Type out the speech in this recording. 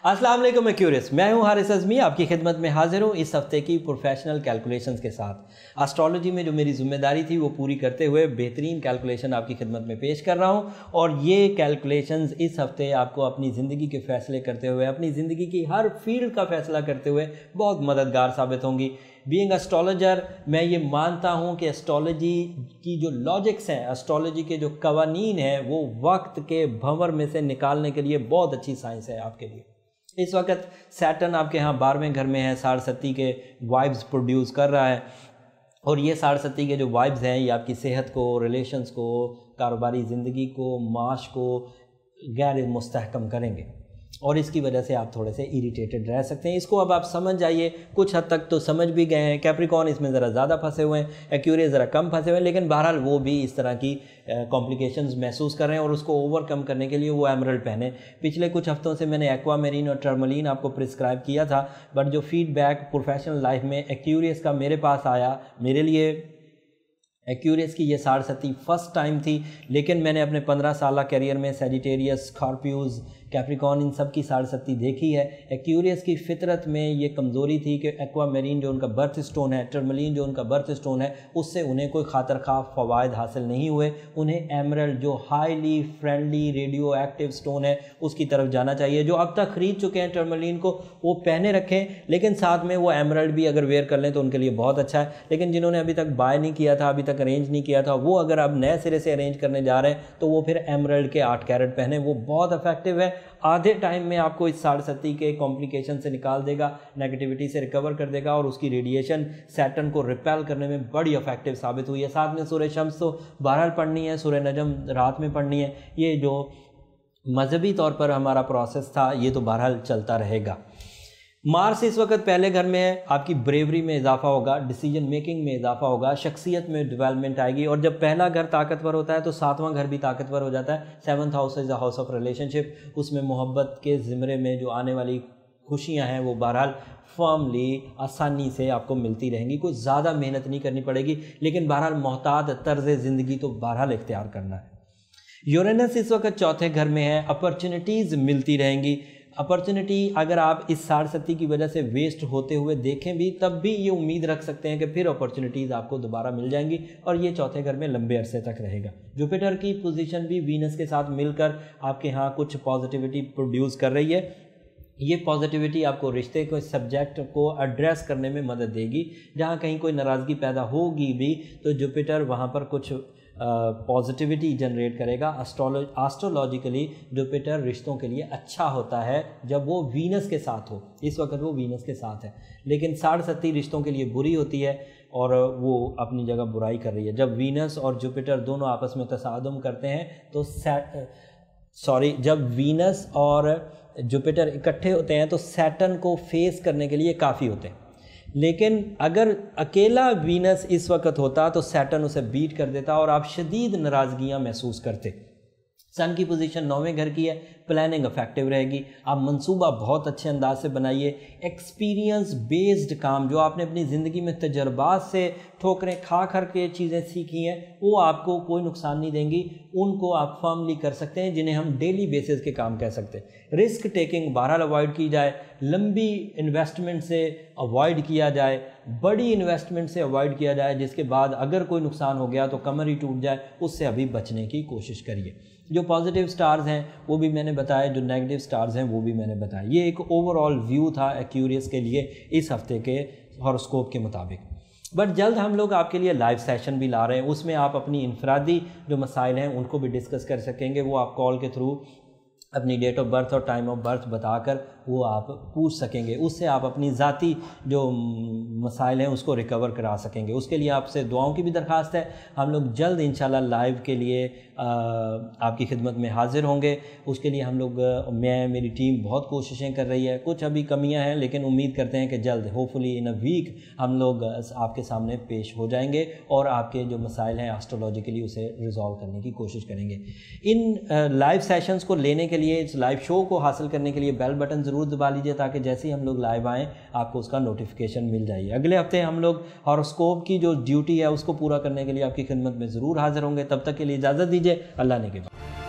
अस्सलाम वालेकुम एक्यूरियस, मैं हूं हारिस अज़मी, आपकी खिदमत में हाजिर हूं इस हफ्ते की प्रोफेशनल कैलकुलेशंस के साथ। एस्ट्रोलॉजी में जो मेरी जिम्मेदारी थी वो पूरी करते हुए बेहतरीन कैलकुलेशन आपकी खिदमत में पेश कर रहा हूं। और ये कैलकुलेशंस इस हफ्ते आपको अपनी ज़िंदगी के फ़ैसले करते हुए, अपनी ज़िंदगी की हर फील्ड का फ़ैसला करते हुए बहुत मददगार साबित होंगी। बीइंग एस्ट्रोलॉजर, मैं ये मानता हूँ कि एस्ट्रोलॉजी की जो लॉजिक्स हैं, एस्ट्रोलॉजी के जो कवानीन हैं, वो वक्त के भंवर में से निकालने के लिए बहुत अच्छी साइंस है आपके लिए। इस वक्त सैटर्न आपके यहाँ 12वें घर में है, साढ़सती के वाइब्स प्रोड्यूस कर रहा है। और ये साढ़सती के जो वाइब्स हैं ये आपकी सेहत को, रिलेशंस को, कारोबारी ज़िंदगी को, माश को गैर मुस्तहकम करेंगे और इसकी वजह से आप थोड़े से इरिटेटेड रह सकते हैं। इसको अब आप समझ जाइए, कुछ हद तक तो समझ भी गए हैं। कैप्रिकॉर्न इसमें ज़रा ज़्यादा फंसे हुए हैं, एक्यूरियस ज़रा कम फंसे हुए हैं, लेकिन बहरहाल वो भी इस तरह की कॉम्प्लिकेशंस महसूस कर रहे हैं और उसको ओवरकम करने के लिए वो एमरल्ड पहने। पिछले कुछ हफ्तों से मैंने एक्वामेरीन और टर्मलीन आपको प्रिस्क्राइब किया था, बट जो फीडबैक प्रोफेशनल लाइफ में एक्यूरियस का मेरे पास आया, मेरे लिए एक्यूरियस की ये साढ़सती फर्स्ट टाइम थी, लेकिन मैंने अपने 15 साल कैरियर में सैजिटेरियस, स्कॉर्पियोज, कैप्रिकॉर्न इन सब की साढ़सती देखी है। एक्यूरियस की फितरत में ये कमज़ोरी थी कि एक्वामेरीन जो उनका बर्थ स्टोन है, टर्मलीन जो उनका बर्थ स्टोन है, उससे उन्हें कोई खातर खा फ़वायद हासिल नहीं हुए। उन्हें एमरल्ड जो highly friendly radio active stone है उसकी तरफ जाना चाहिए। जो अब तक ख़रीद चुके हैं टर्मलीन को वो पहने रखें, लेकिन साथ में वो एमरल्ड भी अगर वेयर कर लें तो उनके लिए बहुत अच्छा है। लेकिन जिन्होंने अभी तक बाय नहीं किया था, अभी तक अरेंज नहीं किया था, वो अगर अब नए सिरे से अरेंज करने जा रहे हैं तो वो फिर एमरल्ड के 8 कैरेट पहने, वो बहुत इफेक्टिव है। आधे टाइम में आपको इस साढ़सती के कॉम्प्लिकेशन से निकाल देगा, नेगेटिविटी से रिकवर कर देगा और उसकी रेडिएशन सैटर्न को रिपेल करने में बड़ी इफेक्टिव साबित हुई है। साथ में सूरह शम्स तो बहरहाल पढ़नी है, सूरह नजम रात में पढ़नी है। ये जो मजहबी तौर पर हमारा प्रोसेस था ये तो बहरहाल चलता रहेगा। मार्स इस वक्त पहले घर में है, आपकी ब्रेवरी में इजाफा होगा, डिसीजन मेकिंग में इजाफा होगा, शख्सियत में डेवलपमेंट आएगी। और जब पहला घर ताकतवर होता है तो 7वां घर भी ताकतवर हो जाता है। 7th house is the house of relationship. उसमें मोहब्बत के ज़िमरे में जो आने वाली खुशियां हैं वो बहरहाल फर्मली आसानी से आपको मिलती रहेंगी। कोई ज़्यादा मेहनत नहीं करनी पड़ेगी, लेकिन बहरहाल मोहतात तर्ज़ ज़िंदगी तो बहरहाल इख्तियार करना है। यूरेनस इस वक्त 4थे घर में है, अपॉर्चुनिटीज़ मिलती रहेंगी। अपॉर्चुनिटी अगर आप इस साढ़सती की वजह से वेस्ट होते हुए देखें भी, तब भी ये उम्मीद रख सकते हैं कि फिर अपॉर्चुनिटीज़ आपको दोबारा मिल जाएंगी और ये 4थे घर में लंबे अरसे तक रहेगा। जुपिटर की पोजीशन भी वीनस के साथ मिलकर आपके यहाँ कुछ पॉजिटिविटी प्रोड्यूस कर रही है। ये पॉजिटिविटी आपको रिश्ते को, सब्जेक्ट को एड्रेस करने में मदद देगी। जहाँ कहीं कोई नाराज़गी पैदा होगी भी तो जुपिटर वहाँ पर कुछ पॉजिटिविटी जनरेट करेगा। एस्ट्रोलॉजिकली जुपिटर रिश्तों के लिए अच्छा होता है जब वो वीनस के साथ हो। इस वक्त वो वीनस के साथ है, लेकिन साढ़सती रिश्तों के लिए बुरी होती है और वो अपनी जगह बुराई कर रही है। जब वीनस और जुपिटर दोनों आपस में तसादुम करते हैं तो जब वीनस और जुपिटर इकट्ठे होते हैं तो सैटर्न को फेस करने के लिए काफ़ी होते हैं। लेकिन अगर अकेला वीनस इस वक्त होता तो सैटर्न उसे बीट कर देता और आप शदीद नाराज़गियाँ महसूस करते। सन की पोजीशन 9वें घर की है, प्लानिंग इफेक्टिव रहेगी। आप मंसूबा बहुत अच्छे अंदाज से बनाइए। एक्सपीरियंस बेस्ड काम जो आपने अपनी ज़िंदगी में तजर्बात से ठोकरें खा कर के चीज़ें सीखी हैं वो आपको कोई नुकसान नहीं देंगी, उनको आप फर्मली कर सकते हैं, जिन्हें हम डेली बेसिस के काम कह सकते हैं। रिस्क टेकिंग बहरहाल अवॉइड की जाए, लंबी इन्वेस्टमेंट से अवॉइड किया जाए, बड़ी इन्वेस्टमेंट से अवॉइड किया जाए जिसके बाद अगर कोई नुकसान हो गया तो कमर ही टूट जाए, उससे अभी बचने की कोशिश करिए। जो पॉजिटिव स्टार्स हैं वो भी मैंने बताया, जो नेगेटिव स्टार्स हैं वो भी मैंने बताया। ये एक ओवरऑल व्यू था एक्यूरियस के लिए इस हफ्ते के हॉरोस्कोप के मुताबिक। बट जल्द हम लोग आपके लिए लाइव सेशन भी ला रहे हैं, उसमें आप अपनी इनफरादी जो मसाइल हैं उनको भी डिस्कस कर सकेंगे। वो आप कॉल के थ्रू अपनी डेट ऑफ बर्थ और टाइम ऑफ बर्थ बताकर वो आप पूछ सकेंगे। उससे आप अपनी ज़ाती जो मसाइल हैं उसको रिकवर करा सकेंगे। उसके लिए आपसे दुआओं की भी दरख्वास्त है। हम लोग जल्द इंशाल्लाह लाइव के लिए आपकी खिदमत में हाज़िर होंगे। उसके लिए हम लोग मेरी टीम बहुत कोशिशें कर रही है। कुछ अभी कमियां हैं लेकिन उम्मीद करते हैं कि जल्द होपफुली इन अ वीक हम लोग आपके सामने पेश हो जाएंगे और आपके जो मसाइल हैं एस्ट्रोलॉजिकली उसे रिजॉल्व करने की कोशिश करेंगे। इन लाइव सेशंस को लेने के लिए, इस लाइव शो को हासिल करने के लिए बेल बटन ज़रूर दबा लीजिए ताकि जैसे ही हम लोग लाइव आएँ आपको उसका नोटिफिकेशन मिल जाए। अगले हफ्ते हम लोग हॉरोस्कोप की जो ड्यूटी है उसको पूरा करने के लिए आपकी खिदमत में ज़रूर हाजिर होंगे। तब तक के लिए इजाज़त दीजिए। अल्लाह ने के बाद।